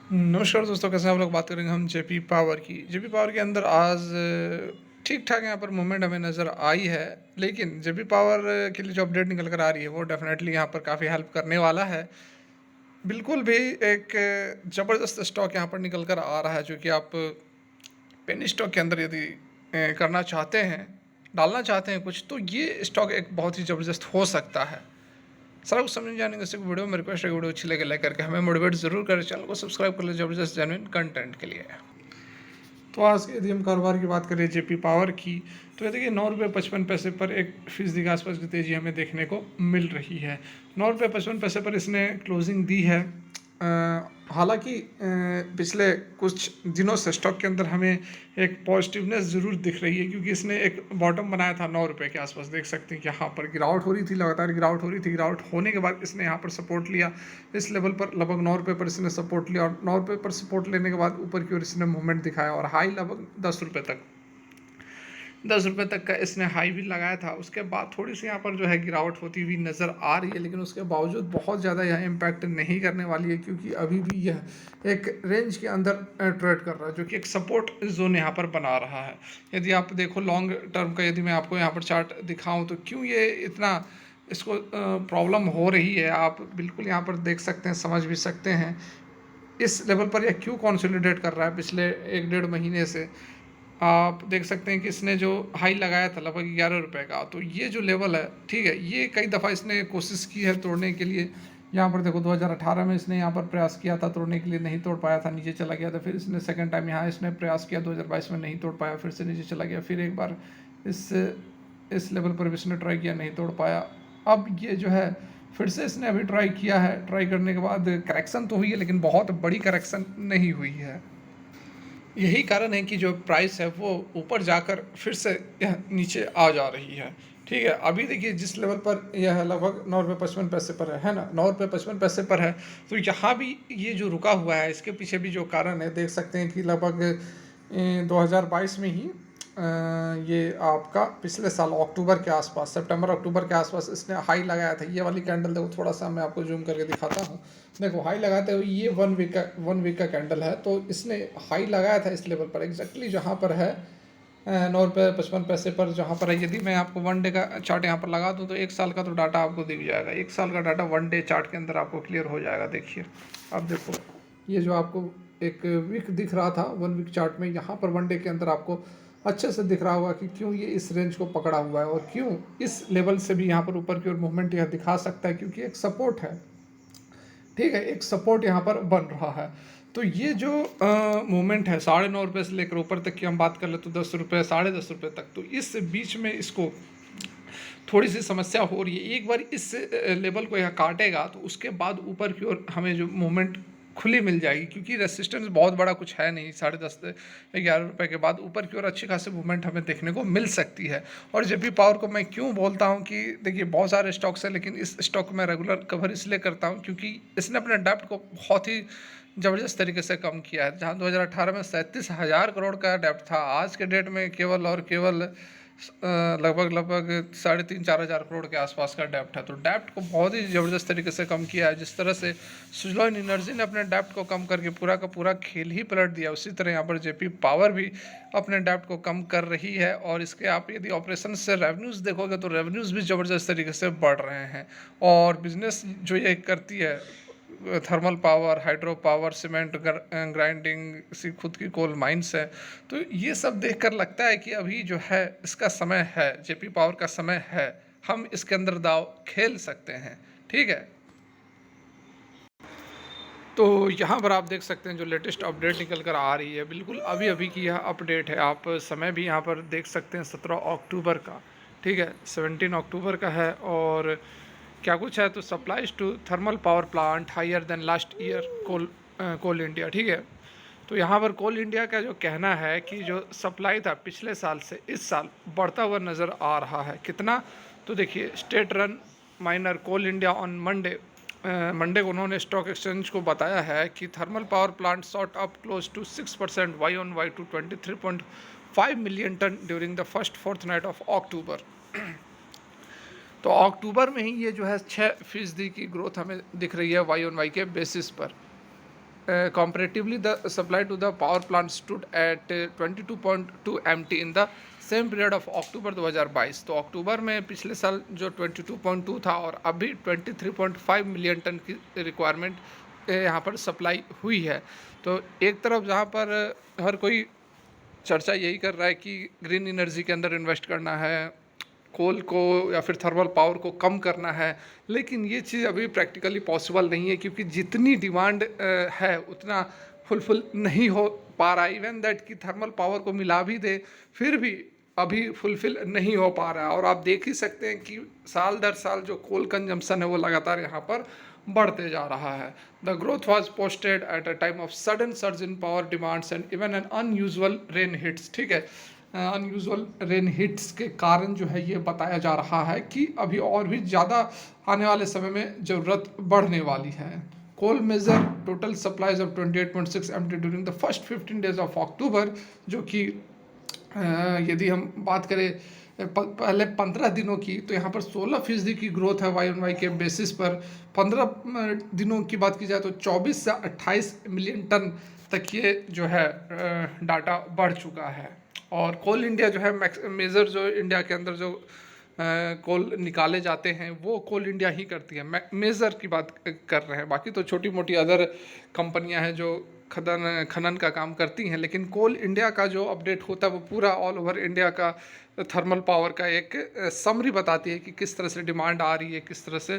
नमस्कार दोस्तों, कैसे हैं आप लोग। बात करेंगे हम जेपी पावर की। जेपी पावर के अंदर आज ठीक ठाक यहाँ पर मूवमेंट हमें नज़र आई है, लेकिन जेपी पावर के लिए जो अपडेट निकल कर आ रही है वो डेफिनेटली यहाँ पर काफ़ी हेल्प करने वाला है। बिल्कुल भी एक ज़बरदस्त स्टॉक यहाँ पर निकल कर आ रहा है, जो कि आप पेनी स्टॉक के अंदर यदि करना चाहते हैं, डालना चाहते हैं कुछ, तो ये स्टॉक एक बहुत ही ज़बरदस्त हो सकता है। सारा कुछ समझ जानेंगे इस वीडियो में। रिक्वेस्ट है वीडियो अच्छी लगे लाइक करके हमें मोटिवेट जरूर करें, चैनल को सब्सक्राइब कर ले जबरदस्त जेन्युइन कंटेंट के लिए। तो आज यदि हम कारोबार की बात करें जेपी पावर की, तो ये देखिए 9 रुपये 55 पैसे पर 1% के आसपास की तेज़ी हमें देखने को मिल रही है। 9 रुपये 55 पैसे पर इसने क्लोजिंग दी है। हालांकि पिछले कुछ दिनों से स्टॉक के अंदर हमें एक पॉजिटिवनेस ज़रूर दिख रही है, क्योंकि इसने एक बॉटम बनाया था 9 रुपये के आसपास। देख सकते हैं कि यहाँ पर गिरावट हो रही थी, लगातार गिरावट हो रही थी। गिरावट होने के बाद इसने यहाँ पर सपोर्ट लिया, इस लेवल पर लगभग 9 रुपये पर इसने सपोर्ट लिया, और 9 रुपये पर सपोर्ट लेने के बाद ऊपर की ओर इसने मूवमेंट दिखाया और हाई लगभग 10 रुपये तक, 10 रुपये तक का इसने हाई भी लगाया था। उसके बाद थोड़ी सी यहाँ पर जो है गिरावट होती हुई नज़र आ रही है, लेकिन उसके बावजूद बहुत ज़्यादा यह इम्पैक्ट नहीं करने वाली है, क्योंकि अभी भी यह एक रेंज के अंदर ट्रेड कर रहा है, जो कि एक सपोर्ट जोन यहाँ पर बना रहा है। यदि आप देखो लॉन्ग टर्म का, यदि मैं आपको यहाँ पर चार्ट दिखाऊँ, तो क्यों ये इतना इसको प्रॉब्लम हो रही है, आप बिल्कुल यहाँ पर देख सकते हैं, समझ भी सकते हैं इस लेवल पर यह क्यों कंसोलिडेट कर रहा है। पिछले 1 डेढ़ महीने से आप देख सकते हैं कि इसने जो हाई लगाया था लगभग 11 रुपये का, तो ये जो लेवल है, ठीक है, ये कई दफ़ा इसने कोशिश की है तोड़ने के लिए। यहाँ पर देखो 2018 में इसने यहाँ पर प्रयास किया था तोड़ने के लिए, नहीं तोड़ पाया था, नीचे चला गया था। फिर इसने सेकंड टाइम यहाँ इसने प्रयास किया 2022 में, नहीं तोड़ पाया, फिर से नीचे चला गया। फिर एक बार इस लेवल पर भी इसने ट्राई किया, नहीं तोड़ पाया। अब ये जो है फिर से इसने अभी ट्राई किया है, ट्राई करने के बाद करेक्शन तो हुई है, लेकिन बहुत बड़ी करेक्शन नहीं हुई है। यही कारण है कि जो प्राइस है वो ऊपर जाकर फिर से यह नीचे आ जा रही है। ठीक है, अभी देखिए जिस लेवल पर यह लगभग 9 रुपये 55 पैसे पर है ना, 9 रुपये 55 पैसे पर है, तो यहाँ भी ये जो रुका हुआ है, इसके पीछे भी जो कारण है, देख सकते हैं कि लगभग 2022 में ही ये आपका पिछले साल अक्टूबर के आसपास, सितंबर अक्टूबर के आसपास इसने हाई लगाया था। ये वाली कैंडल देखो, थोड़ा सा मैं आपको जूम करके दिखाता हूँ। देखो हाई लगाते हुए ये 1 वीक का कैंडल है, तो इसने हाई लगाया था इस लेवल पर एग्जैक्टली जहाँ पर है 9 रुपये 55 पैसे पर, जहाँ पर है। यदि मैं आपको 1 डे का चार्ट यहाँ पर लगा दूँ, तो 1 साल का तो डाटा आपको दिख जाएगा। 1 साल का डाटा 1 डे चार्ट के अंदर आपको क्लियर हो जाएगा। देखिए, अब देखो ये जो आपको एक वीक दिख रहा था 1 वीक चार्ट में, यहाँ पर 1 डे के अंदर आपको अच्छे से दिख रहा होगा कि क्यों ये इस रेंज को पकड़ा हुआ है, और क्यों इस लेवल से भी यहाँ पर ऊपर की ओर मूवमेंट यह दिखा सकता है, क्योंकि एक सपोर्ट है। ठीक है, एक सपोर्ट यहाँ पर बन रहा है। तो ये जो मूवमेंट है 9.5 रुपये से लेकर ऊपर तक की हम बात कर ले, तो 10 रुपये 10.5 रुपये तक, तो इस बीच में इसको थोड़ी सी समस्या हो रही है। एक बार इस लेवल को यह काटेगा, तो उसके बाद ऊपर की ओर हमें जो मूवमेंट खुली मिल जाएगी, क्योंकि रेसिस्टेंस बहुत बड़ा कुछ है नहीं। 10.5 से 11 रुपये के बाद ऊपर की ओर अच्छी खासी मूवमेंट हमें देखने को मिल सकती है। और जेपी पावर को मैं क्यों बोलता हूँ कि देखिए बहुत सारे स्टॉक्स हैं, लेकिन इस स्टॉक में रेगुलर कवर इसलिए करता हूँ क्योंकि इसने अपने डेप्ट को बहुत ही ज़बरदस्त तरीके से कम किया है। जहाँ 2018 में 37,000 करोड़ का डेप्ट था, आज के डेट में केवल और केवल लगभग 3,500-4,000 करोड़ के आसपास का डेप्ट है। तो डेप्ट को बहुत ही ज़बरदस्त तरीके से कम किया है। जिस तरह से सुजलॉन एनर्जी ने अपने डेप्ट को कम करके पूरा का पूरा खेल ही पलट दिया, उसी तरह यहाँ पर जेपी पावर भी अपने डेप्ट को कम कर रही है। और इसके आप यदि ऑपरेशन से रेवेन्यूज़ देखोगे, तो रेवेन्यूज़ भी ज़बरदस्त तरीके से बढ़ रहे हैं। और बिजनेस जो ये करती है, thermal power, hydro power, cement grinding, सी खुद की कोल माइंस है, तो ये सब देखकर लगता है कि अभी जो है इसका समय है, जेपी पावर का समय है, हम इसके अंदर दाव खेल सकते हैं। ठीक है, तो यहाँ पर आप देख सकते हैं जो लेटेस्ट अपडेट निकल कर आ रही है, बिल्कुल अभी अभी की यह अपडेट है। आप समय भी यहाँ पर देख सकते हैं 17 अक्टूबर का। ठीक है, 17 अक्टूबर का है। और क्या कुछ है, तो supplies to thermal power plant higher than last year Coal India. ठीक है, तो यहाँ पर कोल इंडिया का जो कहना है कि जो सप्लाई था पिछले साल से इस साल बढ़ता हुआ नज़र आ रहा है। कितना, तो देखिए state run miner Coal India on Monday को उन्होंने स्टॉक एक्सचेंज को बताया है कि thermal power plant shot up close to 6% YOY to 23.5 million ton during the first fourth night of October. तो अक्टूबर में ही ये जो है 6% की ग्रोथ हमें दिख रही है YOY के बेसिस पर। comparatively the supply to the power plant stood at 22.2 MT in the same period of October 2022। तो अक्टूबर में पिछले साल जो 22.2 था और अभी 23.5 मिलियन टन की रिक्वायरमेंट यहाँ पर सप्लाई हुई है। तो एक तरफ जहाँ पर हर कोई चर्चा यही कर रहा है कि ग्रीन एनर्जी के अंदर इन्वेस्ट करना है, कोल को या फिर थर्मल पावर को कम करना है, लेकिन ये चीज़ अभी प्रैक्टिकली पॉसिबल नहीं है क्योंकि जितनी डिमांड है उतना फुलफिल नहीं हो पा रहा। इवन दैट कि थर्मल पावर को मिला भी दे फिर भी अभी फुलफिल नहीं हो पा रहा है। और आप देख ही सकते हैं कि साल दर साल जो कोल कंजम्पशन है वो लगातार यहाँ पर बढ़ते जा रहा है। The growth was posted at a time of sudden surge in power demands and even an unusual rain hits. ठीक है, अनयूजुअल रेन हिट्स के कारण जो है ये बताया जा रहा है कि अभी और भी ज़्यादा आने वाले समय में ज़रूरत बढ़ने वाली है। Coal major total supplies of 28.6 MT during the first 15 days of October, जो कि यदि हम बात करें पहले 15 दिनों की तो यहाँ पर 16% की ग्रोथ है YoY के बेसिस पर। 15 दिनों की बात की जाए तो 24 से 28 मिलियन टन तक ये जो है डाटा बढ़ चुका है। और कोल इंडिया जो है मेजर जो इंडिया के अंदर जो कोल निकाले जाते हैं वो कोल इंडिया ही करती है, मेजर की बात कर रहे हैं। बाकी तो छोटी मोटी अदर कंपनियां हैं जो खनन का काम करती हैं, लेकिन कोल इंडिया का जो अपडेट होता है वो पूरा ऑल ओवर इंडिया का थर्मल पावर का एक समरी बताती है कि किस तरह से डिमांड आ रही है, किस तरह से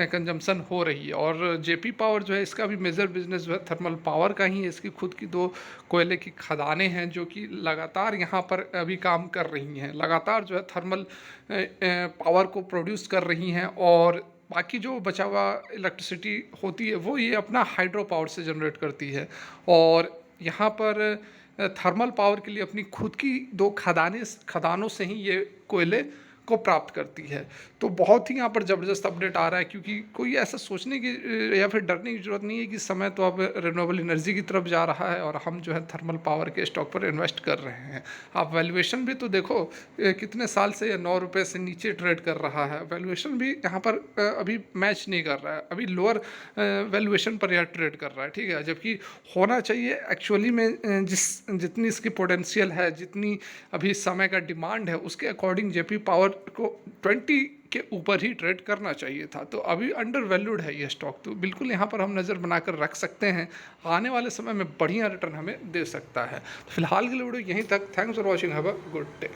कंजम्पशन हो रही है। और जेपी पावर जो है इसका भी मेजर बिजनेस जो है थर्मल पावर का ही है। इसकी खुद की 2 कोयले की खदानें हैं जो कि लगातार यहाँ पर अभी काम कर रही हैं, लगातार जो है थर्मल पावर को प्रोड्यूस कर रही हैं। और बाकी जो बचा हुआ इलेक्ट्रिसिटी होती है वो ये अपना हाइड्रो पावर से जनरेट करती है। और यहाँ पर थर्मल पावर के लिए अपनी खुद की 2 खदानों से ही ये कोयले को प्राप्त करती है। तो बहुत ही यहाँ पर ज़बरदस्त अपडेट आ रहा है, क्योंकि कोई ऐसा सोचने की या फिर डरने की ज़रूरत नहीं है कि समय तो अब रिन्यूएबल एनर्जी की तरफ जा रहा है और हम जो है थर्मल पावर के स्टॉक पर इन्वेस्ट कर रहे हैं। आप वैल्यूएशन भी तो देखो, कितने साल से 9 रुपये से नीचे ट्रेड कर रहा है। वैल्यूएशन भी यहाँ पर अभी मैच नहीं कर रहा है, अभी लोअर वैल्यूएशन पर यह ट्रेड कर रहा है। ठीक है, जबकि होना चाहिए एक्चुअली में जितनी इसकी पोटेंशियल है, जितनी अभी समय का डिमांड है, उसके अकॉर्डिंग जेपी पावर को 20 के ऊपर ही ट्रेड करना चाहिए था। तो अभी अंडर वैल्यूड है ये स्टॉक, तो बिल्कुल यहाँ पर हम नज़र बनाकर रख सकते हैं, आने वाले समय में बढ़िया रिटर्न हमें दे सकता है। तो फिलहाल के लिए वीडियो यहीं तक। Thanks for watching, have a good day.